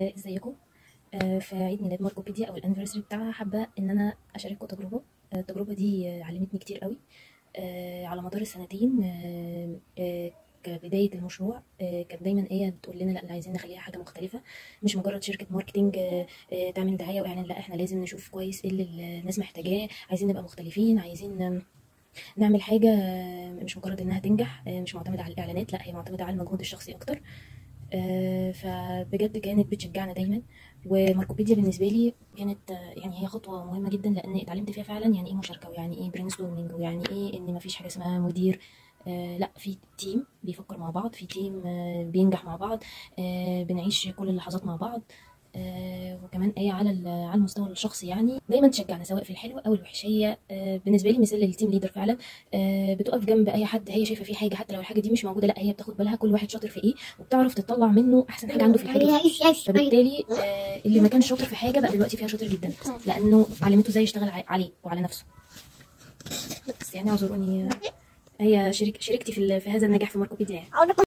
ازيكم. في عيد ميلاد ماركوبيديا او الانيفرساري بتاعها حابه ان انا اشارككم تجربه. التجربه دي علمتني كتير قوي على مدار السنتين. كبدايه المشروع كانت دايما هي بتقول لنا لا عايزين نخليها حاجه مختلفه، مش مجرد شركه ماركتينج تعمل دعايه واعلان. لا احنا لازم نشوف كويس ايه اللي الناس محتاجاه، عايزين نبقى مختلفين، عايزين نعمل حاجه مش مجرد انها تنجح، مش معتمده على الاعلانات، لا هي معتمده على المجهود الشخصي اكتر. فبجد كانت بتشجعنا دايما. وماركوبيديا بالنسبه لي كانت يعني هي خطوه مهمه جدا، لان اتعلمت فيها فعلا يعني ايه مشاركه، ويعني ايه برين ستورمنج، ويعني ايه ان مفيش حاجه اسمها مدير. لا في تيم بيفكر مع بعض، في تيم بينجح مع بعض، بنعيش كل اللحظات مع بعض. وكمان ايه على المستوى الشخصي يعني دايما تشجعنا سواء في الحلو او الوحش. هي بالنسبه لي مثال للتيم ليدر فعلا. بتقف جنب اي حد هي شايفه فيه حاجه، حتى لو الحاجه دي مش موجوده لا هي بتاخد بالها كل واحد شاطر في ايه، وبتعرف تطلع منه احسن حاجه عنده في الحاجه دي. فبالتالي اللي ما كانش شاطر في حاجه بقى دلوقتي فيها شاطر جدا، لانه علمته ازاي يشتغل عليه وعلى نفسه. بس يعني اعذروني، هي شركتي في هذا النجاح في ماركوبيديا يعني.